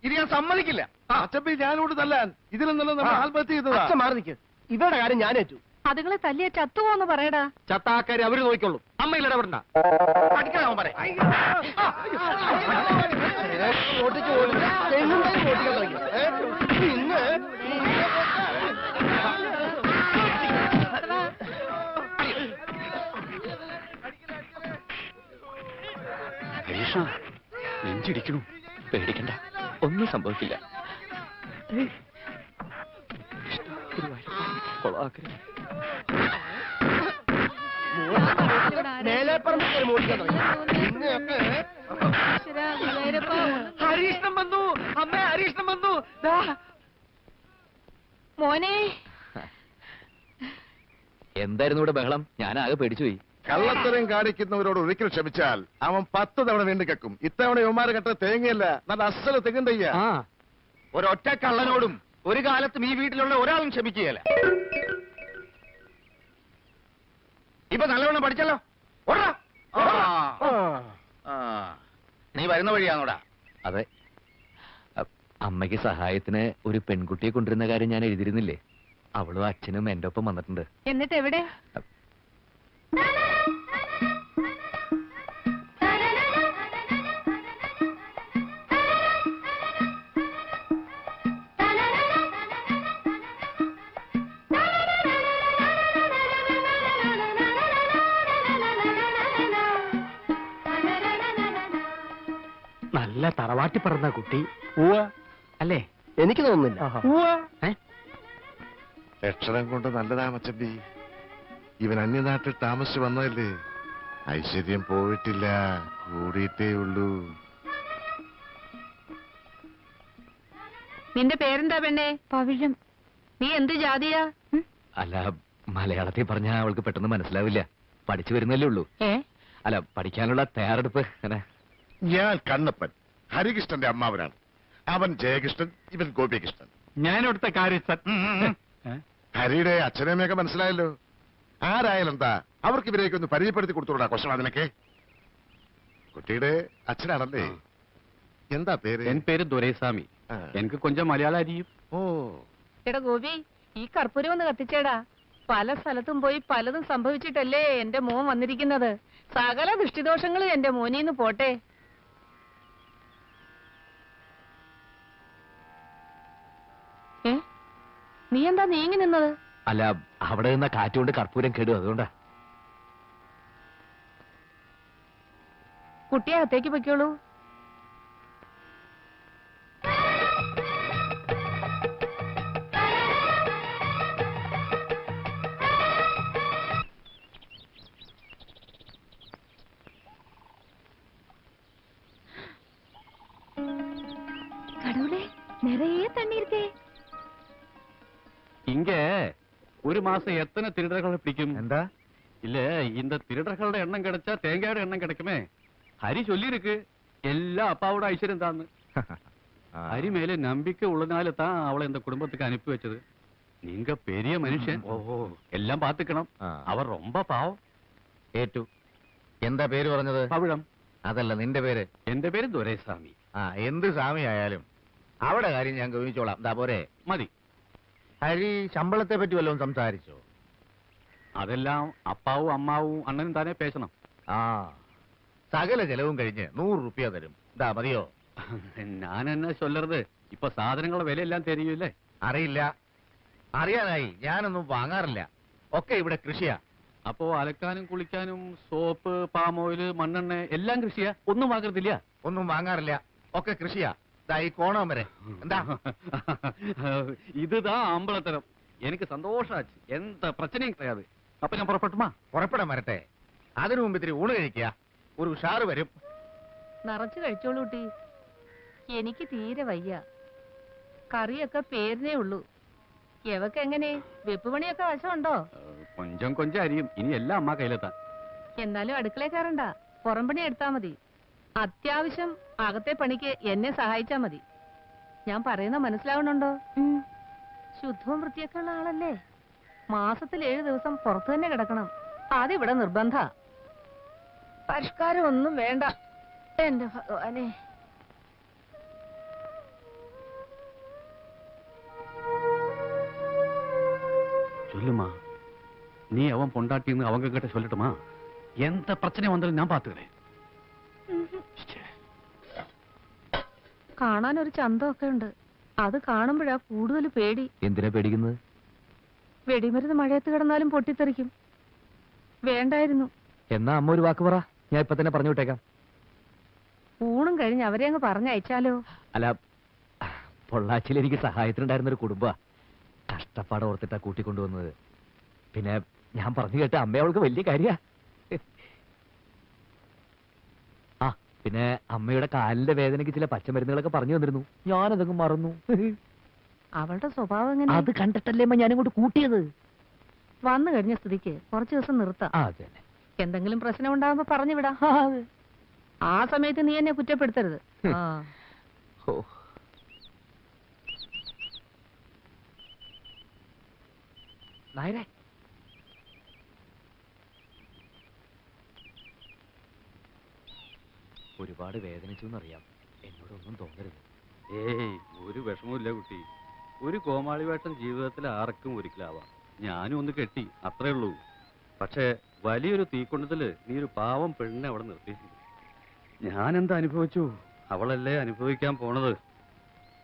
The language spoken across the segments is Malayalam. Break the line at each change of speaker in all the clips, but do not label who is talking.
ഇത് ഞാൻ സമ്മതിക്കില്ല.
അച്ഛപ്പി ഞാനോട് തല്ലാൻ ഇതിലൊന്നും നമ്മൾ ആത്മഹത്യ ചെയ്തതാ.
അച്ഛൻ മാറി നിൽക്ക്. ഇവരുടെ കാര്യം ഞാനേറ്റു.
അതുങ്ങളെ തല്ലിയ ചത്തുപോന്ന് പറയടാ.
ചത്താക്കാരി അവര് നോക്കിക്കൊള്ളു. അമ്മ ഇടപെടണ്ട. പഠിക്കണം പറയാം.
നെഞ്ചിടിക്കണു. പേടിക്കണ്ട, ഒന്നും സംഭവിക്കില്ല.
ഹരീഷ്ണം വന്നു. അമ്മ ഹരീഷ്ണം വന്നു.
മോനെ
എന്തായിരുന്നു ഇവിടെ ബഹളം? ഞാനാകെ പേടിച്ചുപോയി.
കള്ളത്തരം കാണിക്കുന്നവരോട് ഒരിക്കൽ ക്ഷമിച്ചാൽ അവൻ 10 തവണ വീണ്ടും കക്കും. ഇത്തവണ യുവമാരെ കെട്ട തേങ്ങയല്ല, നല്ല അസല തെങ്ങുണ്ടയ്യ.
ഒരൊറ്റ കള്ളനോടും ഒരു കാലത്തും ഈ വീട്ടിലുള്ള ഒരാളും ക്ഷമിക്കുകയല്ല. ഇപ്പൊ നല്ലവണ്ണം പഠിച്ചല്ലോ. നീ വരുന്ന വഴിയാണോടാ?
അതെ. അമ്മയ്ക്ക് സഹായത്തിന് ഒരു പെൺകുട്ടിയെ കൊണ്ടുവരുന്ന കാര്യം ഞാൻ എഴുതിയിരുന്നില്ലേ? അവളും അച്ഛനും എന്റെ ഒപ്പം വന്നിട്ടുണ്ട്.
എന്നിട്ട് എവിടെ?
നല്ല തറവാട്ടി പറഞ്ഞ കുട്ടി അല്ലേ?
എനിക്ക് തോന്നുന്നില്ല.
ലക്ഷണം കൊണ്ട് നല്ലതാ മച്ചമ്പി. ഇവൻ അന്യനാട്ടിൽ താമസിച്ചു വന്നതല്ലേ. ഐശ്വര്യം പോയിട്ടില്ല, കൂടിയിട്ടേ ഉള്ളൂ.
നിന്റെ പേരെന്താ പെണ്ണേ? പവിഴം. നീ എന്ത് ജാതിയാ?
അല്ല, മലയാളത്തിൽ പറഞ്ഞാൽ അവൾക്ക് പെട്ടെന്ന് മനസ്സിലാവില്ല. പഠിച്ചു വരുന്നല്ലേ ഉള്ളൂ. അല്ല, പഠിക്കാനുള്ള തയ്യാറെടുപ്പ്.
ഞാൻ കണ്ണപ്പൻ, ഹരികൃഷ്ണന്റെ അമ്മാവനാണ്. അവൻ ജയകൃഷ്ണൻ, ഇവൻ ഗോപികൃഷ്ണൻ.
ഞാനിവിടുത്തെ കാര്യസ്ഥൻ.
ഹരിയുടെ അച്ഛനമ്മയൊക്കെ മനസ്സിലായല്ലോ. ആരായാലെന്താ, അവർക്ക് ഇവരെയൊക്കെ ഒന്ന് പരിചയപ്പെടുത്തി കൊടുത്തോടാ ക്വസ്റ്റൻ. അതിനൊക്കെ കുട്ടിയുടെ അച്ഛനാണല്ലേ? എന്താ പേര്?
എൻ പേര് ദുരൈസ്വാമി. എനിക്ക് കൊഞ്ചം മലയാളം അറിയും.
ഓ,
എടാ ഗോപി, ഈ കർപ്പൂരം ഒന്ന് കത്തിച്ചേടാ. പല സ്ഥലത്തും പോയി പലതും സംഭവിച്ചിട്ടല്ലേ എന്റെ മോൻ വന്നിരിക്കുന്നത്. സകല ദൃഷ്ടിദോഷങ്ങളും എന്റെ മോനീന്ന് പോട്ടെ. നീ എന്താ നീങ്ങി നിന്നത്?
അല്ല, അവിടെ നിന്ന കാറ്റുകൊണ്ട് കർപ്പൂരം കേടും, അതുകൊണ്ടാ.
കുട്ടിയെ അകത്തേക്ക് പൊയ്ക്കോളൂ.
கடவுளே, நிறைய தண்ணி இருக்கே.
இங்க ஒரு மாசம் எத்தனை திருடர்களை பிடிக்கும்?
എന്താ?
இல்ல, இந்த திருடர்களோட எண்ணம் கிடைச்சா தேங்காயோட எண்ணம் கிடைக்குமே. ஹரி சொல்லி இருக்கு எல்லா அப்பாவோட ஐஸ்வர்யம் தான். ஹரி மேல நம்பிக்கை உள்ளனால தான் அவளை இந்த குடும்பத்துக்கு அனுப்பி வச்சது. நீங்க பெரிய மனுஷன், எல்லாம் பாத்துக்கணும். അവർ ரொம்ப പാവം.
ഏറ്റു. എന്താ പേര് പറഞ്ഞത്?
പവിഴം.
അതല്ല, നിന്റെ പേര്?
എന്റെ പേര് ദുരൈസ്വാമി.
എന്ത് സ്വാമി ആയാലും അവിടെ കാര്യം ഞാൻ ഗവനിച്ചോളാം. എന്താ പോരെ?
മതി.
ഹരി ശമ്പളത്തെ പറ്റി വല്ലതും സംസാരിച്ചോ?
അതെല്ലാം അപ്പാവും അമ്മാവും അണ്ണനും താനേ പേശണം.
സകല ചെലവും കഴിഞ്ഞ് 100 രൂപ തരും. ഇതാ മതിയോ?
ഞാൻ എന്നെ ചൊല്ലരുത്. ഇപ്പൊ സാധനങ്ങളുടെ വിലയെല്ലാം തരികയില്ലേ?
അറിയില്ല. അറിയാനായി ഞാനൊന്നും വാങ്ങാറില്ല. ഒക്കെ ഇവിടെ കൃഷിയാ.
അപ്പോ അലക്കാനും കുളിക്കാനും സോപ്പ്, പാം ഓയില്, മണ്ണെണ്ണ എല്ലാം കൃഷിയാ? ഒന്നും വാങ്ങരുതില്ല?
ഒന്നും വാങ്ങാറില്ല, ഒക്കെ കൃഷിയാ. ഈ കോണം വരെ. എന്താ
ഇതാ അമ്പളത്തരം. എനിക്ക് സന്തോഷാச்சு. എന്താ പ്രശ്നം கிடையாது. അപ്പൊ ഞാൻ പുറപ്പെട്ടുമാ?
പുറപ്പെടാൻ വരട്ടെ. അതിനു മുമ്പ് ഇത്തിരി ഊണ് കഴിക്കുക. ഒരു ഉഷാറ് വരും.
നിറച്ചു കഴിച്ചോളൂ കുട്ടി. എനിക്ക് തീരെ വയ്യ. കറിയൊക്കെ പേരിനേ ഉള്ളൂ. എവക്ക് എങ്ങനെ വെപ്പ് പണിയൊക്കെ വശമുണ്ടോ?
കൊഞ്ചം കൊഞ്ചം അരിയും. ഇനി എല്ലാം അമ്മ കയ്യിലെത്താ.
എന്നാലും അടുക്കളയിൽ കയറണ്ട, പുറം പണി എടുത്താ മതി. അത്യാവശ്യം അകത്തെ പണിക്ക് എന്നെ സഹായിച്ചാ മതി. ഞാൻ പറയുന്ന മനസ്സിലാവണുണ്ടോ? ശുദ്ധവും വൃത്തിയൊക്കെ ഉള്ള ആളല്ലേ? മാസത്തിൽ 7 ദിവസം പുറത്തു തന്നെ കിടക്കണം. അതിവിടെ നിർബന്ധ. പരിഷ്കാരം ഒന്നും വേണ്ട. എന്റെ ഭഗവാനെ.
சொல்லுமா நீ அவன் பொண்டாட்டின்னு அவங்க கிட்ட சொல்லட்டுமா எந்த பிரச்சனை வந்தாலும் ഞാൻ പാത്തുകളെ
കാണാൻ ഒരു ചന്തമൊക്കെ ഉണ്ട്. അത് കാണുമ്പോഴാ കൂടുതൽ പേടി.
എന്തിനാ പേടിക്കുന്നത്?
വെടിമരുന്ന് മഴയത്ത് കിടന്നാലും പൊട്ടിത്തെറിക്കും. വേണ്ടായിരുന്നു.
എന്നാ അമ്മ ഒരു വാക്ക് പറ, ഞാൻ ഇപ്പൊ തന്നെ പറഞ്ഞു വിട്ടേക്കാം.
ഊണും കഴിഞ്ഞ് അവരെ അങ്ങ് പറഞ്ഞയച്ചാലോ?
അല്ല, പൊള്ളാച്ചിയിൽ എനിക്ക് സഹായത്തിനുണ്ടായിരുന്ന ഒരു കുടുംബ കഷ്ടപ്പാട് ഓർത്തിട്ടാ കൂട്ടിക്കൊണ്ടുവന്നത്. പിന്നെ ഞാൻ പറഞ്ഞു കേട്ട അമ്മ അവൾക്ക് വലിയ കാര്യ. ആ പിന്നെ അമ്മയുടെ കാലിന്റെ വേദനയ്ക്ക് ചില പച്ചമരുന്നുകളൊക്കെ പറഞ്ഞു തന്നിരുന്നു. ഞാനതങ്ങ് മറന്നു.
അവളുടെ സ്വഭാവം എങ്ങനെ?
അത് കണ്ടിട്ടല്ലേ അമ്മ ഞാനിങ്ങോട്ട് കൂട്ടിയത്.
വന്നു കഴിഞ്ഞ സ്ഥിതിക്ക് കുറച്ചു ദിവസം നിർത്താം.
അതെ.
എന്തെങ്കിലും പ്രശ്നം ഉണ്ടാകുമ്പോ പറഞ്ഞു വിടാം. ആ സമയത്ത് നീ എന്നെ കുറ്റപ്പെടുത്തരുത്. ആ.
ഓ, നായരെ, ഒരുപാട് വേദനിച്ചു എന്നറിയാം. എന്നോടൊന്നും തോന്നരുത്.
ഏയ് ഒരു വിഷമമില്ല കുട്ടി. ഒരു കോമാളി വേഷം ജീവിതത്തിൽ ആർക്കും ഒരിക്കലാവാം. ഞാനും ഒന്ന് കെട്ടി, അത്രേ ഉള്ളൂ. പക്ഷേ വലിയൊരു തീക്കൊണ്ടതില് നീ ഒരു പാവം പെണ്ണിനെ അവിടെ നിർത്തിയിട്ടുണ്ട്. ഞാൻ എന്താ അനുഭവിച്ചു, അവളല്ലേ അനുഭവിക്കാൻ പോണത്.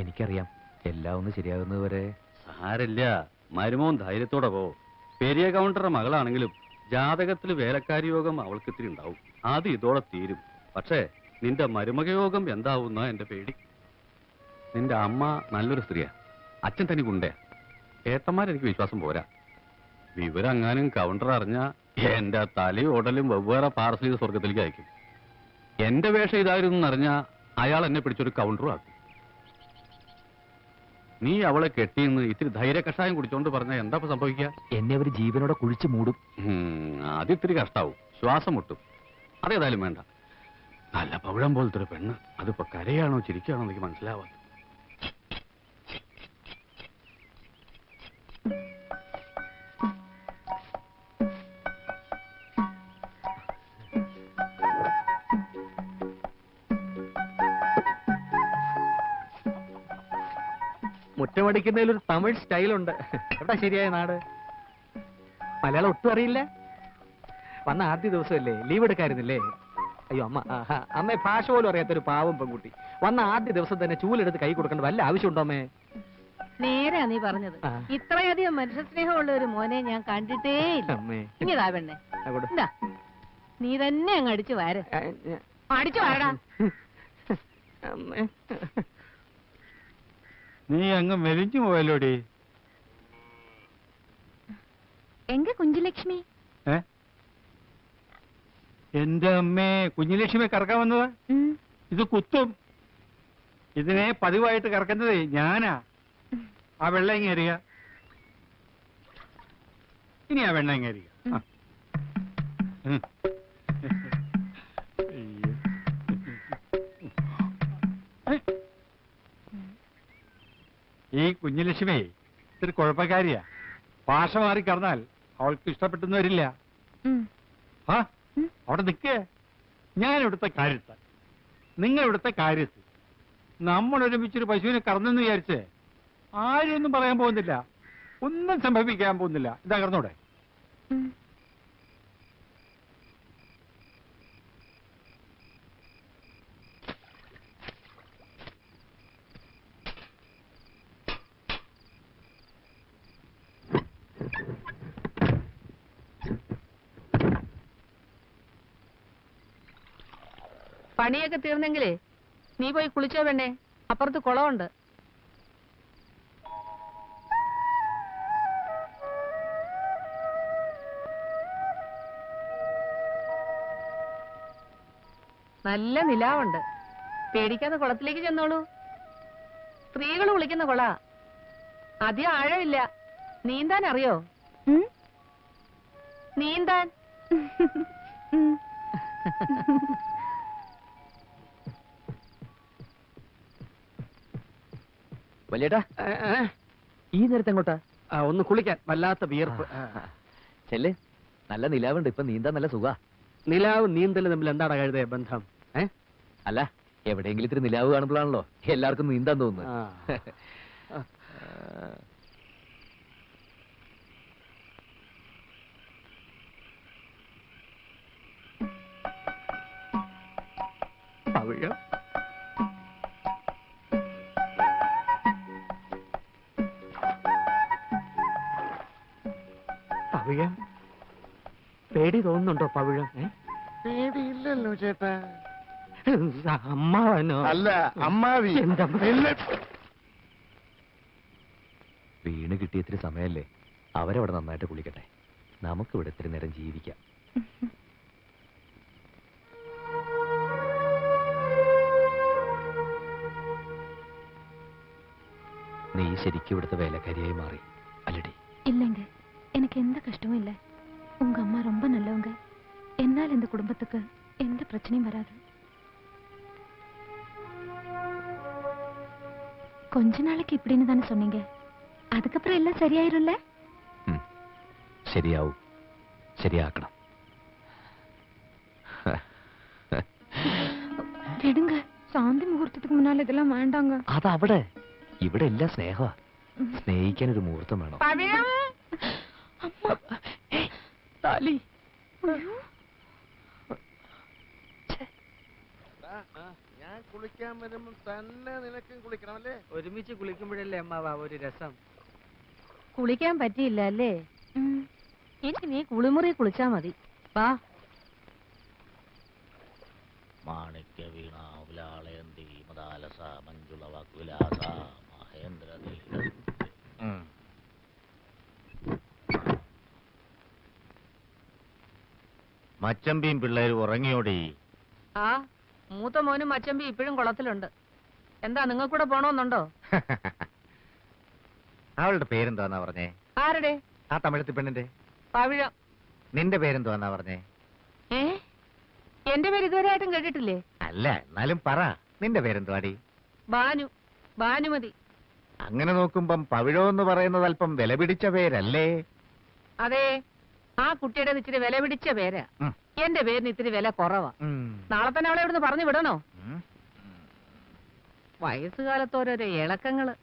എനിക്കറിയാം, എല്ലാം ഒന്ന് ശരിയാകുന്നത് വരെ.
സാരില്ല, മരുമോൻ ധൈര്യത്തോടെ പോ. പെരിയ കൗണ്ടറുടെ മകളാണെങ്കിലും ജാതകത്തിൽ വേലക്കാരി യോഗം അവൾക്ക് ഇത്തിരി ഉണ്ടാവും. അത് ഇതോടെ തീരും. പക്ഷേ നിന്റെ മരുമക യോഗം എന്താവുന്ന എന്റെ പേടി. നിന്റെ അമ്മ നല്ലൊരു സ്ത്രീയാ, അച്ഛൻ തനി ഗുണ്ടയാ. ഏട്ടന്മാരെനിക്ക് വിശ്വാസം പോരാ. വിവരം അങ്ങാനും കൗണ്ടർ അറിഞ്ഞ എന്റെ തലയും ഉടലും വെവ്വേറെ പാർസൽ ചെയ്ത് സ്വർഗത്തിലേക്ക് അയക്കും. എന്റെ വേഷം ഇതായിരുന്നു എന്നറിഞ്ഞ അയാൾ എന്നെ പിടിച്ചൊരു കൗണ്ടറും ആക്കും. നീ അവളെ കെട്ടിയെന്ന് ഇത്തിരി ധൈര്യ കഷായം കുടിച്ചോണ്ട് പറഞ്ഞാൽ എന്താ സംഭവിക്കുക?
എന്നെ അവർ ജീവനോടെ കുഴിച്ചു മൂടും.
അതിത്തിരി കഷ്ടാവും, ശ്വാസം മുട്ടും. അതേതായാലും വേണ്ട. നല്ല പവിഴം പോലത്തെ ഒരു പെണ്ണ്, അതിപ്പോ കരയാണോ ചിരിക്കുകയാണോ എനിക്ക് മനസ്സിലാവാം.
മുറ്റമടിക്കുന്നതിൽ ഒരു തമിഴ് സ്റ്റൈലുണ്ട്. എവിടെ ശരിയായ നാട്? മലയാളം ഒട്ടും അറിയില്ല. വന്ന ആദ്യ ദിവസമല്ലേ, ലീവ് എടുക്കായിരുന്നില്ലേ? അയ്യോ അമ്മ, അമ്മ ഭാഷ പോലും അറിയാത്തൊരു പാവം പെൺകുട്ടി. വന്ന ആദ്യ ദിവസം തന്നെ ചൂലെടുത്ത് കൈ കൊടുക്കേണ്ട വല്ല ആവശ്യമുണ്ടോ അമ്മേ?
നേരാ നീ പറഞ്ഞത്. ഇത്രയധികം മനുഷ്യ സ്നേഹമുള്ള ഒരു മോനെ ഞാൻ കണ്ടിട്ടേ ഇല്ല.
അമ്മേ
ഇങ്ങതാ പെണ്ണെ, എന്താ നീ തന്നെ അങ്ങ് അടിച്ചു വാര. അടിച്ചു വാരടാ.
അമ്മേ,
നീ അങ്ങ് മെലിഞ്ഞു പോയല്ലോടി.
എങ്ക കുഞ്ചുലക്ഷ്മി?
എന്റെ അമ്മേ, കുഞ്ഞുലക്ഷ്മി കറക്കാൻ വന്നതാ? ഇത് കുത്തും. ഇതിനെ പതിവായിട്ട് കറക്കുന്നത് ഞാനാ. ആ വെള്ളം ഇങ്ങ അറിയ. ഇനി ആ വെള്ളം ഇങ്ങ അറിയ. ഈ കുഞ്ഞുലക്ഷ്മി ഇത്തിരി കുഴപ്പക്കാരിയാ. ഭാഷ മാറി കറന്നാൽ അവൾക്ക് ഇഷ്ടപ്പെട്ടെന്ന് വരില്ല. ആ അവിടെ നിൽക്കേ. ഞാൻ ഇവിടുത്തെ കാര്യത്ത്, നിങ്ങൾ ഇവിടുത്തെ കാര്യത്ത്. നമ്മൾ ഒരുമിച്ചൊരു പശുവിനെ കറന്നെന്ന് വിചാരിച്ച് ആരും ഒന്നും പറയാൻ പോകുന്നില്ല, ഒന്നും സംഭവിക്കാൻ പോകുന്നില്ല. ഇതാ കറന്നൂടെ?
പണിയൊക്കെ തീർന്നെങ്കിലേ നീ പോയി കുളിച്ചോ വേണ്ടേ? അപ്പുറത്ത് കുളമുണ്ട്. നല്ല നിലാവുണ്ട്. പേടിക്കാതെ കുളത്തിലേക്ക് ചെന്നോളൂ. സ്ത്രീകൾ കുളിക്കുന്ന കുള. അധികം ആഴമില്ല. നീന്താൻ അറിയോ? നീന്താൻ.
വലിയേട്ടാ, ഈ നേരത്തെ എങ്ങോട്ടാ?
ഒന്ന് കുളിക്കാൻ. വല്ലാത്ത വിയർപ്പ്.
ചെല്ല്, നല്ല നിലാവുണ്ട്. ഇപ്പൊ നീന്താൻ നല്ല സുഖാ.
നിലാവ് നീന്തല് തമ്മിൽ എന്താണ് കഴുതേ ബന്ധം?
അല്ല, എവിടെയെങ്കിലും ഇത്തിരി നിലാവ് കാണുമ്പോഴാണല്ലോ എല്ലാവർക്കും നീന്താൻ തോന്നുന്നത്.
പവിഴം പവിഴം പേടി തോന്നുന്നുണ്ടോ പവിഴം?
പേടിയില്ലല്ലോ ചേട്ടാ.
അമ്മാവനോ?
അല്ല, അമ്മാവി.
എന്താ
വീണ് കിട്ടിയ ഇത്തിരി സമയല്ലേ, അവരവിടെ നന്നായിട്ട് കുളിക്കട്ടെ, നമുക്ക് ഇവിടെ ഇത്തിരി നേരം ജീവിക്കാം. നീ ശരിക്കും ഇവിടുത്തെ വേലക്കാരിയായി മാറി അല്ലടി?
இல்லைங்க, எனக்கு எந்த கஷ்டமும் இல்லை. உங்க அம்மா ரொம்ப நல்லவங்க. என்னால் இந்த குடும்பத்துக்கு எந்த பிரச்சனையும் வராது. கொஞ்ச நாளைக்கு இப்படின்னு தானே சொன்னீங்க, அதுக்கப்புறம் எல்லாம் சரியாயிரும்ல?
ശരിയാവും, ശരിയാക്കണം.
விடுங்க, சாந்தி முகூர்த்தத்துக்கு முன்னால இதெல்லாம் வேண்டாங்க.
അതവിടെ, ഇവിടെ എല്ലാം സ്നേഹമാ. സ്നേഹിക്കാൻ ഒരു മുഹൂർത്തം വേണം.
താലി
ഞാൻ കുളിക്കാൻ വരുമ്പോ തന്നെ നിനക്കും കുളിക്കണം അല്ലേ?
ഒരുമിച്ച് കുളിക്കുമ്പോഴല്ലേ അമ്മാവാ ഒരു രസം.
കുളിക്കാൻ പറ്റിയില്ല അല്ലേ? എനിക്ക് നീ കുളിമുറി കുളിച്ചാ മതി. വാ.
മാണിക്യ വീണ വിലാളയന്തി മദാലസ മഞ്ജുള വാക്വിലാസ മഹേന്ദ്ര.
മച്ചമ്പിയും പിള്ളേരും ഉറങ്ങിയോടി?
ആ മൂത്ത മോനും മച്ചമ്പി ഇപ്പോഴും കുളത്തിലുണ്ട്. എന്താ നിങ്ങൾക്കൂടെ പോണോന്നുണ്ടോ?
അവളുടെ പേരെന്താന്നാ പറഞ്ഞേ?
ആരുടെ?
ആ തമിഴത്തി പെണ്ണിന്റെ.
പവിഴം.
നിന്റെ പേരെന്താന്നാ പറഞ്ഞേ?
എന്റെ പേര് ഇതുവരെയായിട്ടും കേട്ടിട്ടില്ലേ?
അല്ല, എന്നാലും പറ, നിന്റെ പേരെന്തുവാടി?
ബാനു. ഭാനുമതി.
അങ്ങനെ നോക്കുമ്പം പവിഴോ എന്ന് പറയുന്നത് അല്പം വില പിടിച്ച പേരല്ലേ?
അതെ, ആ കുട്ടിയുടെ ഇച്ചിരി വില പിടിച്ച പേരാ. എന്റെ പേരിന് ഇത്തിരി വില കുറവാ. നാളെ തന്നെ അവളെ ഇവിടുന്ന് പറഞ്ഞു വിടണോ? വയസ്സുകാലത്ത് ഓരോരോ ഇളക്കങ്ങള്.